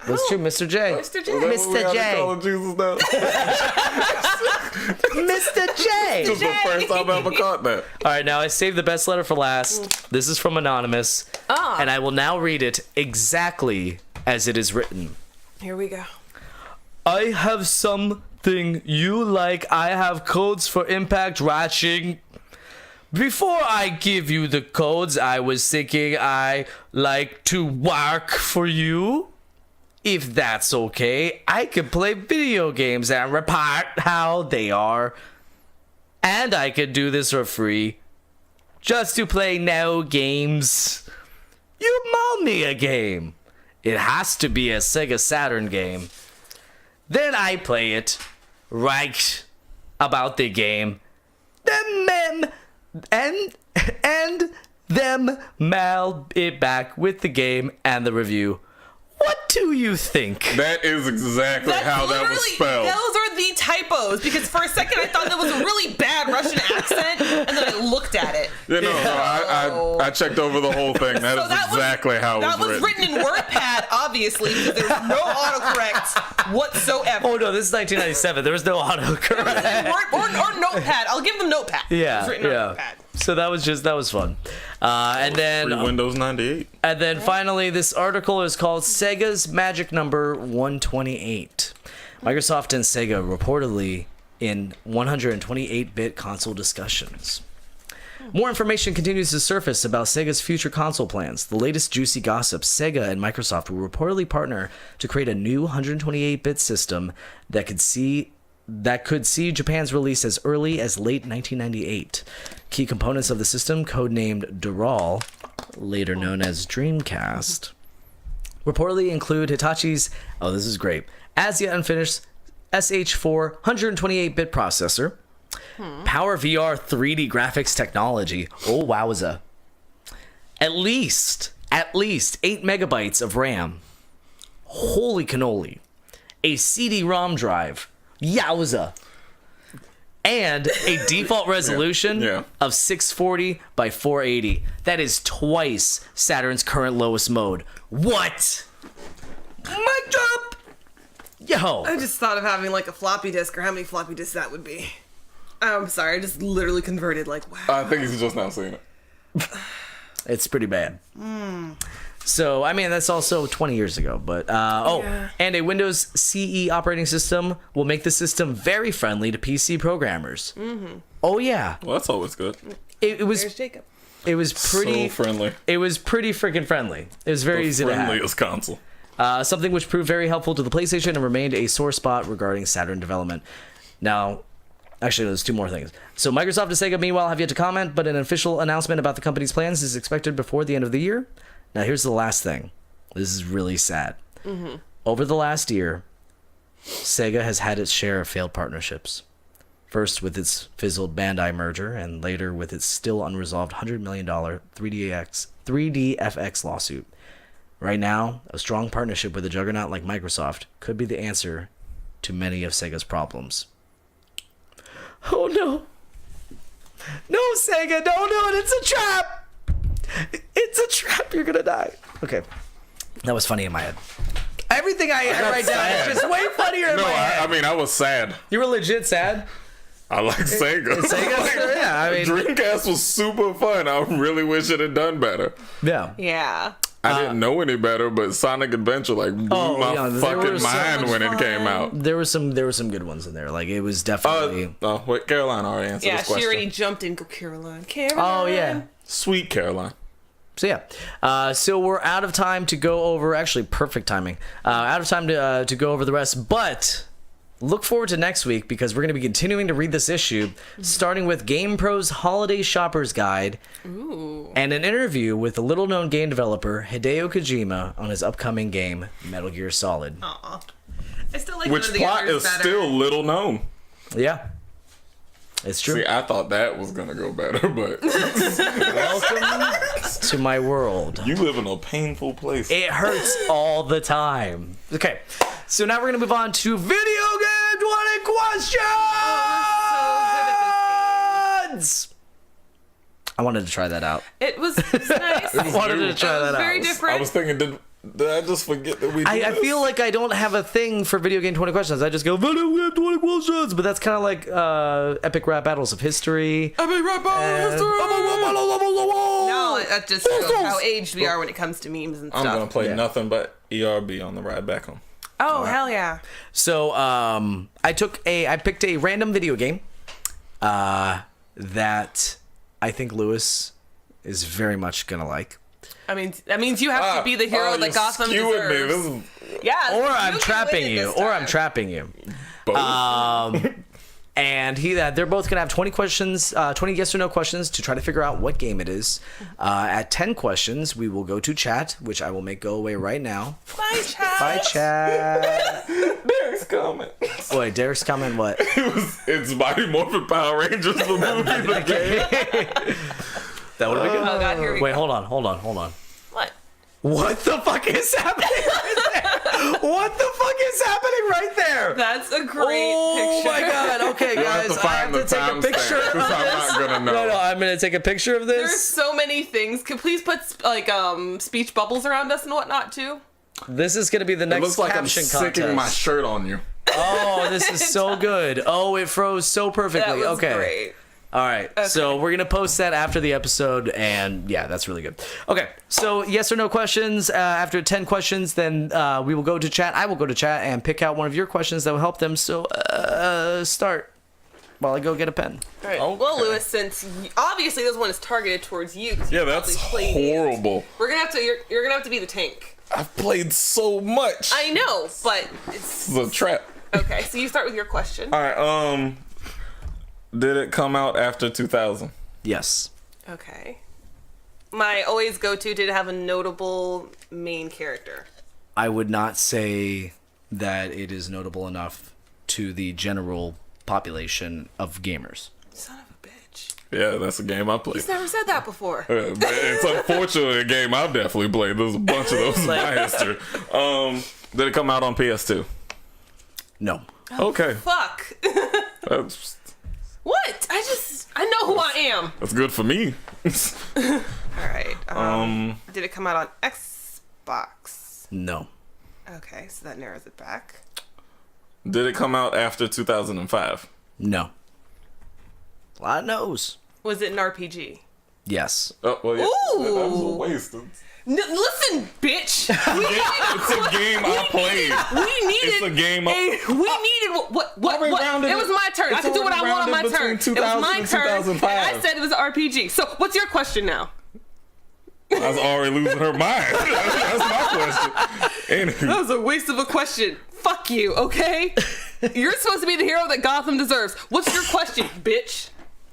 That's true, Mr. J. Mr. J. Is that what we Mr. gotta J. call Jesus now? Mr. J. This is the first time I ever caught that. All right, now I saved the best letter for last. This is from Anonymous, and I will now read it exactly as it is written. Here we go. I have something you like. I have codes for impact ratcheting. Before I give you the codes, I was thinking I like to work for you. If that's okay, I could play video games and report how they are. And I could do this for free. Just to play no games. You mail me a game. It has to be a Sega Saturn game. Then I play it. Right about the game. and them mail it back with the game and the review. What do you think? That is exactly how that was spelled. Those are the typos, because for a second I thought that was a really bad Russian accent, and then I looked at it. I checked over the whole thing. That is exactly how it was written. That was written in WordPad, obviously, because there's no autocorrect whatsoever. Oh no, this is 1997. There was no autocorrect. Or Notepad. I'll give them Notepad. Yeah, It was written on yeah. Notepad. So that was fun. And then Windows 98. And then finally, this article is called Sega's Magic Number 128. Microsoft and Sega reportedly in 128-bit console discussions. More information continues to surface about Sega's future console plans. The latest juicy gossip: Sega and Microsoft will reportedly partner to create a new 128-bit system that could see Japan's release as early as late 1998. Key components of the system, codenamed Dural, later known as Dreamcast, reportedly include Hitachi's, this is great, as yet unfinished SH4 128-bit processor, Power VR 3D graphics technology, oh wowza, at least 8 megabytes of RAM, holy cannoli, a CD-ROM drive, yowza, and a default resolution of 640 by 480. That is twice Saturn's current lowest mode. What? Mic drop! Yo! I just thought of having like a floppy disk, or how many floppy disks that would be. I'm sorry, I just literally converted like, wow. I think he's just now seeing it. It's pretty bad. So, I mean, that's also 20 years ago, but, and a Windows CE operating system will make the system very friendly to PC programmers. Mm-hmm. Oh, yeah. Well, that's always good. It was, There's Jacob. it was pretty, So friendly. it was pretty freaking friendly. It was very easy to hack. Friendliest console. Something which proved very helpful to the PlayStation and remained a sore spot regarding Saturn development. Now, actually, there's two more things. So Microsoft and Sega, meanwhile, have yet to comment, but an official announcement about the company's plans is expected before the end of the year. Now, here's the last thing. This is really sad. Mm-hmm. Over the last year, Sega has had its share of failed partnerships. First with its fizzled Bandai merger, and later with its still unresolved $100 million 3DFX lawsuit. Right now, a strong partnership with a juggernaut like Microsoft could be the answer to many of Sega's problems. Oh no. No, Sega, don't do it. It's a trap. It's a trap. You're going to die. Okay. That was funny in my head. Everything I write down is just way funnier in my head. I mean, I was sad. You were legit sad? I like Sega. Sega? Yeah, I mean... Dreamcast was super fun. I really wish it had done better. Yeah. Yeah. I didn't know any better, but Sonic Adventure blew my fucking mind when it came out. There were some good ones in there. Like, it was definitely... wait, Caroline already answered this question. She already jumped in. Go Caroline. Oh, yeah. Sweet Caroline. So yeah, so we're out of time to go over. Actually, perfect timing. Out of time to go over the rest, but look forward to next week because we're going to be continuing to read this issue, starting with GamePro's Holiday Shopper's Guide, and an interview with the little-known game developer Hideo Kojima on his upcoming game Metal Gear Solid. Aw, I still like Which plot is still little known. Yeah. It's true. See, I thought that was gonna go better, but Welcome to my world. You live in a painful place. It hurts all the time. Okay, so now we're gonna move on to video game 20 questions. I wanted to try that out. It was nice. I wanted to try that out. Very different. I was thinking, did I just forget that we did I feel like I don't have a thing for video game 20 questions. I just go, video game 20 questions. But that's kind of like epic rap battles of history. Epic rap battles of history. No, that just shows how aged we are when it comes to memes and stuff. I'm going to play nothing but ERB on the ride back home. Oh, hell yeah. So I picked a random video game that I think Lewis is very much going to like. I mean, that means you have to be the hero that Gotham deserves. Yeah. Or I'm trapping you. Both. And they're both gonna have 20 questions, 20 yes or no questions to try to figure out what game it is. At 10 questions, we will go to chat, which I will make go away right now. Bye, chat. Bye, chat. There's comment. Wait, Derek's comment what? It's Mighty Morphin Power Rangers, the movie, the game. That would have been good. Oh God, here we Wait, go. hold on. What? What the fuck is happening right there? What the fuck is happening right there? That's a great Oh picture. my god. Okay, You have guys, to I have find the to take a picture of timestamp, 'cause I'm this. not gonna know. No, I'm gonna take a picture of There's this. so many things. Can please put like speech bubbles around us and whatnot too? This is gonna be the It next looks like I'm caption sticking contest. my shirt on you. Oh, this is so good. Oh, it froze so That perfectly. was Okay. great. All right. So we're going to post that after the episode. And yeah, that's really good. Okay. So yes or no questions. After 10 questions, then we will go to chat. I will go to chat and pick out one of your questions that will help them. So start while I go get a pen. All right. Okay. Well, Lewis, since obviously this one is targeted towards you. 'cause Yeah, you that's probably played it. horrible. We're gonna have to. You're gonna have to be the tank. I've played so much. I know, but it's This is a trap. okay. So you start with your question. All right. Did it come out after 2000? Yes. Okay. My always go-to, did it have a notable main character? I would not say that it is notable enough to the general population of gamers. Son of a bitch. Yeah, that's a game I played. He's never said that before. But it's unfortunately a game I've definitely played. There's a bunch of those in my history. Did it come out on PS2? No. Okay. Fuck. That's What? I know who I am. good for me. All right. Did it come out on Xbox? No. Okay, so that narrows it back. Did it come out after 2005? No. A lot of no's. Was it an RPG? Yes. Oh, well, yeah. Ooh. That was a waste. Listen, bitch. It's a game I played. We needed. It's a game We needed what? Already rounded It was my turn. I it's could do what I already want on my rounded turn. It between was my 2000 and turn. And 2005. I said it was an RPG. So what's your question now? I was already losing her mind. That's my question. Anywho. That was a waste of a question. Fuck you, okay? You're supposed to be the hero that Gotham deserves. What's your question, bitch?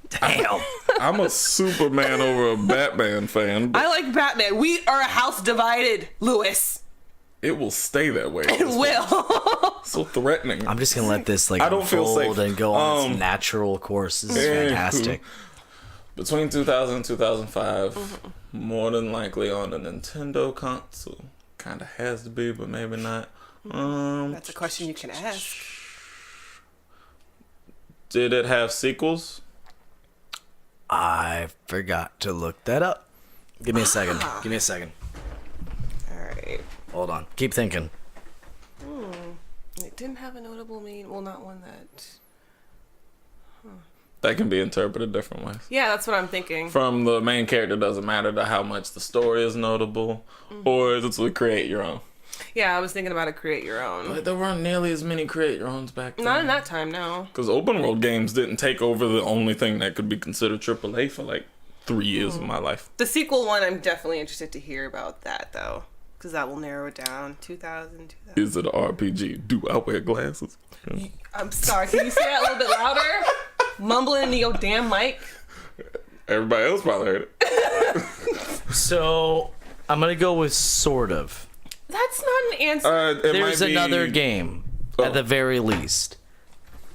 Damn. I'm a Superman over a Batman fan, but I like Batman. We are a house divided, Lewis. it will stay that way. It will. So threatening. I'm just gonna let this like I don't feel unfold safe. and go on its natural course. This is Anywho. fantastic. Between 2000 and 2005, more than likely on a Nintendo console. Kind of has to be, but maybe not. That's a question you can ask. Did it have sequels? I forgot to look that up. Give me a second. Give me a second. All right. Hold on. Keep thinking. It didn't have a notable main. Well, not one that. That can be interpreted different ways. Yeah, that's what I'm thinking. From the main character doesn't matter to how much the story is notable, or is it to create your own? Yeah, I was thinking about a create your own. But there weren't nearly as many create your owns back then. Not in that time, no. Because open world games didn't take over the only thing that could be considered AAA for like 3 years of my life. The sequel one, I'm definitely interested to hear about that, though. Because that will narrow it down. 2000. Is it an RPG? Do I wear glasses? I'm sorry, can you say that a little bit louder? Mumbling into your damn mic. Everybody else probably heard it. So I'm gonna go with sort of. That's not an answer. It There's might be- another game at the very least.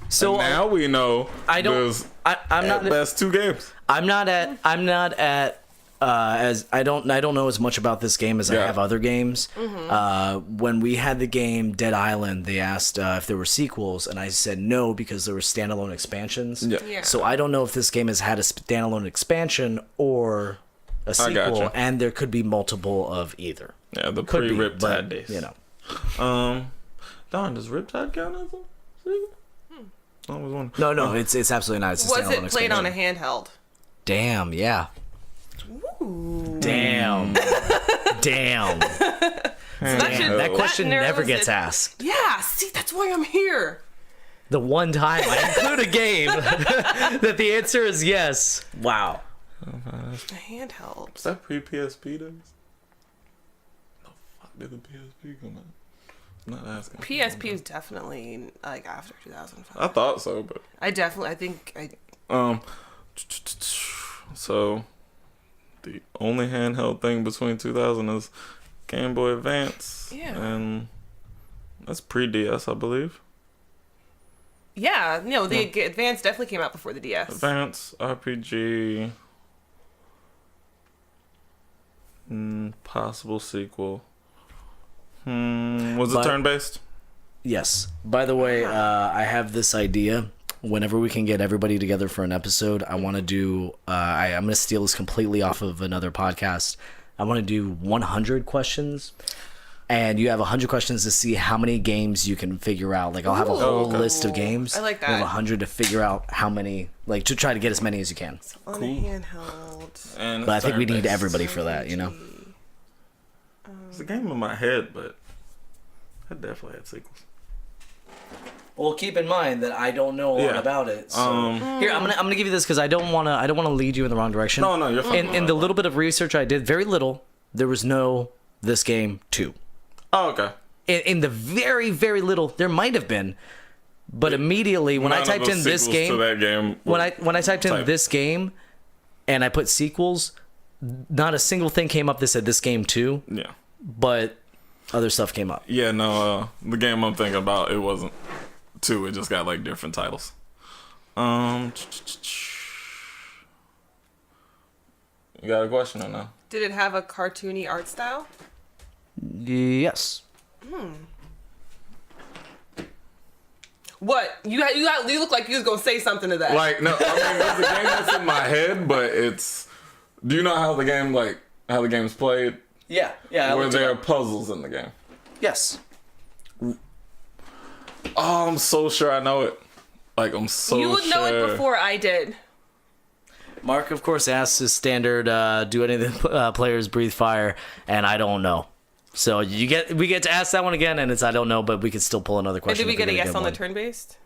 So And now we know I don't. there's I'm not. at best 2 games. I'm not at. As I don't know as much about this game as I Yeah. have other games. When we had the game Dead Island, they asked if there were sequels, and I said no because there were standalone expansions. Yeah. So I don't know if this game has had a standalone expansion or a sequel, gotcha. and there could be multiple of either. Yeah, the Could be, pre-Riptide but, days. you know. Darn, does Riptide count as a sequel? I was wondering. No, it's absolutely not. It's a Was standalone it played on a expansion. handheld? Damn, yeah. Damn. Damn. So that, should, That question narrows never gets it. asked. Yeah, see, that's why I'm here. The one time I include a game that the answer is yes. Wow. A handheld. Is that pre-PSP days? No, fuck, did the PSP come out? I'm not asking. PSP is definitely like after 2005. I thought so, but I think so the only handheld thing between 2000 is Game Boy Advance. Yeah. And that's pre-DS, I believe. Yeah, no, the Advance definitely came out before the DS. Advance RPG. Possible sequel. Was it turn-based? Yes. By the way, I have this idea. Whenever we can get everybody together for an episode, I want to do... I'm going to steal this completely off of another podcast. I want to do 100 questions. And you have 100 questions to see how many games you can figure out. Like, I'll have a whole list of games. I like that. You have 100 to figure out how many... Like, to try to get as many as you can. On a handheld. And But I think we need turn-based. everybody for that, you know? It's a game in my head, but I definitely had sequels. Well, keep in mind that I don't know a lot about it. So. Here, I'm gonna give you this because I don't wanna lead you in the wrong direction. No, you're fine. In the little bit of research I did, very little, there was no this game 2. Oh, okay. In the very, very little, there might have been, but immediately when I typed in this game, to that game when I typed in this game, and I put sequels, not a single thing came up that said this game 2. Yeah. But other stuff came up. Yeah, no, the game I'm thinking about, it wasn't 2. It just got like different titles. You got a question or no? Did it have a cartoony art style? Yes. What? You look like you was gonna say something to that. Like, no, I mean, it's a game that's in my head, but it's... Do you know how the game's played? Yeah. Where there are puzzles in the game. Yes. Oh, I'm so sure I know it. Like, I'm so sure. You would know it before I did. Mark, of course, asks his standard, do any of the players breathe fire, and I don't know. So we get to ask that one again, and it's I don't know, but we could still pull another And question. did we get a yes on the one. turn-based?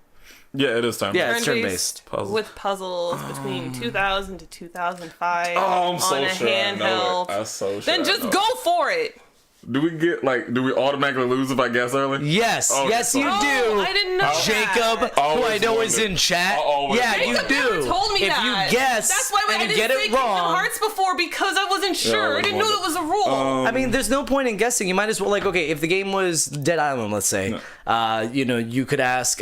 Yeah, it is turn-based. Yeah, it's turn-based. Puzzles. With puzzles between 2000 to 2005 Oh, I'm so on a sure I know handheld. it. I'm so sure Then I just know go it. for it. Do we automatically lose if I guess early? Yes, Okay, yes, you fine. do. I didn't know Jacob, that. who I Always know is wondered. in chat. I always Yeah, wondered. you Jacob do. never told me if that. you guess That's why I and you didn't get say it Kingdom wrong, Hearts before because I wasn't sure. I didn't know that was a rule. I mean, there's no point in guessing. You might as well, like, okay, if the game was Dead Island, let's say, you could ask,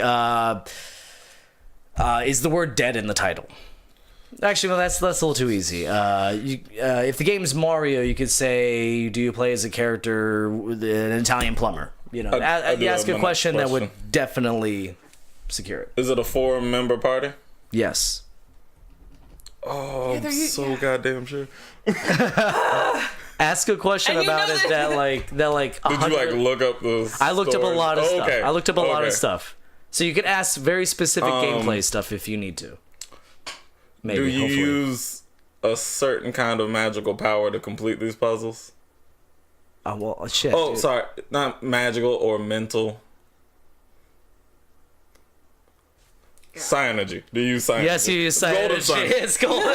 is the word dead in the title? Actually, well, that's a little too easy. If the game's Mario, you could say, do you play as a character, an Italian plumber? You know, I do you ask have a my question next that would question. definitely secure it. Is it a 4-member party? Yes. Oh, I'm so goddamn sure. Ask a question And you about know it that- that like Did you like look up the I looked up a lot of stuff. Okay. I looked up a lot of Okay. stuff. So you could ask very specific gameplay stuff if you need to. Maybe. Do you hopefully. use a certain kind of magical power to complete these puzzles? Well, shit. Oh, dude. sorry. Not magical or mental. Synergy. Do you use synergy? Yes, you use Golden Cyanogen. Sun. It's golden.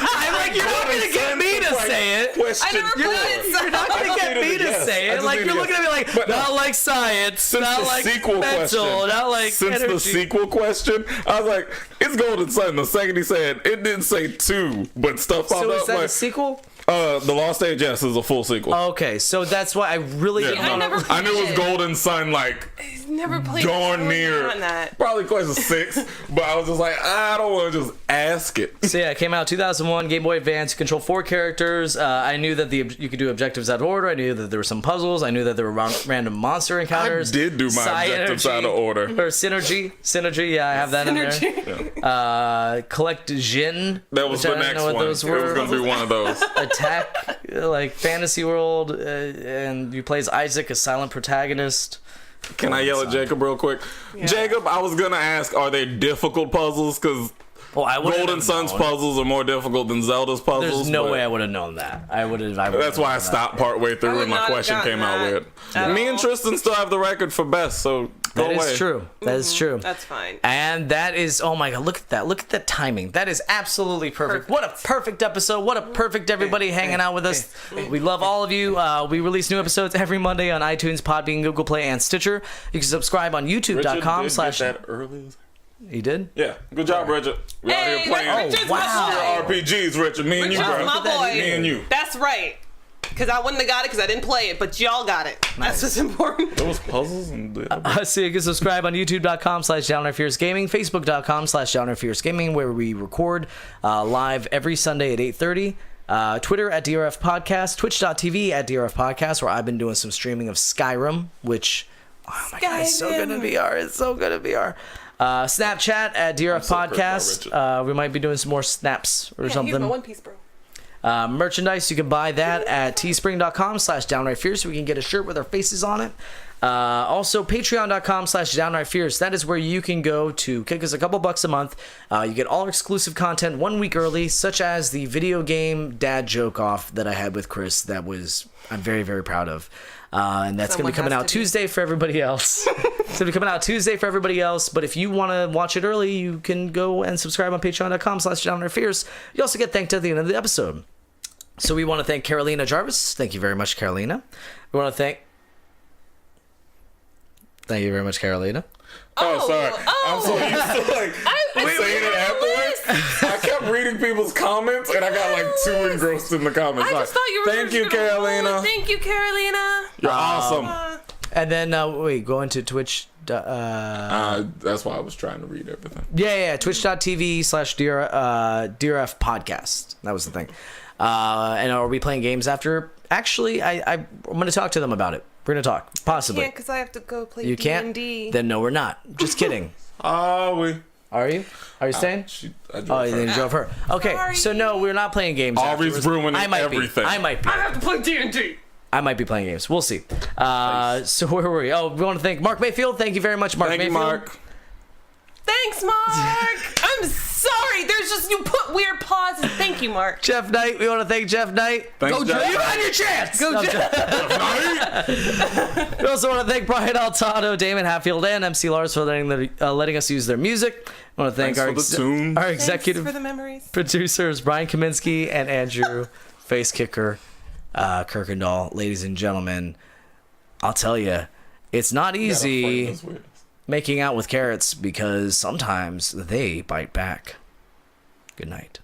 I'm like, you're not gonna get me to say it. Question I never four. put it. You're not gonna get me to say it. Like, you're looking at me like, But not like science, Since not the like sequel mental, question, not like since energy. the sequel question, I was like, "It's Golden Sun." The second he said, it didn't say 2, but stuff popped So up is that like a sequel? The Lost Age. Yes, is a full sequel. Okay, so that's why I really didn't I know. never I knew it was played it. Golden Sun, like He's never played darn near, on that. probably question 6, but I was just like, I don't want to just ask it. So yeah, it came out 2001, Game Boy Advance. You control 4 characters. I knew that you could do objectives out of order. I knew that there were some puzzles. I knew that there were random monster encounters. I did do my objectives out of order. Or synergy. Yeah, I have that in there. Collect Jin. That was which the I didn't next know what one. those It was were. gonna be one of those. Attack, like Fantasy World, and you play as Isaac, a silent protagonist. Can I yell at Jacob real quick? Yeah. Jacob, I was gonna ask, are they difficult puzzles? Because Well, I wouldn't Golden have Sun's known. puzzles are more difficult than Zelda's puzzles. There's no but way I would have known that. I would have. That's why I stopped partway I through would and my not have question gotten came out that weird. at Me and all. Tristan still have the record for best, so go That away. is true. That is true. That's fine. And that is, oh my god, look at that. Look at the timing. That is absolutely perfect. What a perfect episode. What a perfect everybody hanging out with us. We love all of you. We release new episodes every Monday on iTunes, Podbean, Google Play, and Stitcher. You can subscribe on Richard youtube.com/. did get that early. You did? Yeah, good job, Richard. We out Hey, here playing Richard's wow. my boy. RPGs, Richard. Me and you, Richard's bro. my boy. Me and you. That's right. Because I wouldn't have got it because I didn't play it, but y'all got it. That's what's important. Those puzzles and So you can subscribe on youtube.com/DownRightFierceGaming, Facebook.com/DownRightFierceGaming, where we record live every Sunday at 8:30. Twitter at DRF Podcast, Twitch.tv at DRF Podcast, where I've been doing some streaming of Skyrim, which, oh my god, it's so good in VR. It's so good in VR. Snapchat at DRF Podcast. We might be doing some more snaps or something. Here's my One Piece, bro. Merchandise, you can buy that at teespring.com/DownrightFierce, so we can get a shirt with our faces on it. Also, patreon.com/DownrightFierce. That is where you can go to kick us a couple bucks a month. You get all exclusive content 1 week early, such as the video game dad joke off that I had with Chris. That was, I'm very, very proud of. And that's going to be coming out Tuesday for everybody else. It's going to be coming out Tuesday for everybody else. But if you want to watch it early, you can go and subscribe on patreon.com/DownrightFierce. You also get thanked at the end of the episode. So we want to thank Carolina Jarvis. Thank you very much, Carolina. We want to thank you very much, Carolina. Oh, sorry. I'm so used to saying it afterwards. I kept reading people's comments and I got too engrossed in the comments. I just thought you were Thank you, Carolina. Thank you, Carolina. You're awesome. And then go into Twitch. That's why I was trying to read everything. Yeah. Twitch.tv/DRF Podcast. That was the thing. And are we playing games after? Actually, I'm going to talk to them about it. We're going to talk. Possibly. I can't because I have to go play You D&D. can't? Then no, we're not. Just kidding. We. Are you? Are you staying? I drove her. Then you drove her. Okay, Sorry. so no, we're not playing games. Always ruining everything. I might be. I have to play D&D. I might be playing games. We'll see. So where were we? Oh, we want to thank Mark Mayfield. Thank you very much, Mark Mayfield. Thank you, Mark. Thanks, Mark. I'm sorry. There's just, you put weird pauses. Thank you, Mark. Jeff Knight. We want to thank Jeff Knight. Thanks, Go, Jeff. You had your chance. Go, Jeff. We also want to thank Brian Altano, Damon Hatfield, and MC Lars for letting us use their music. I want to thank our executive Thanks for the memories. producers, Brian Kaminsky and Andrew Face Kicker Kirkendall. Ladies and gentlemen, I'll tell you, it's not easy making out with carrots because sometimes they bite back. Good night.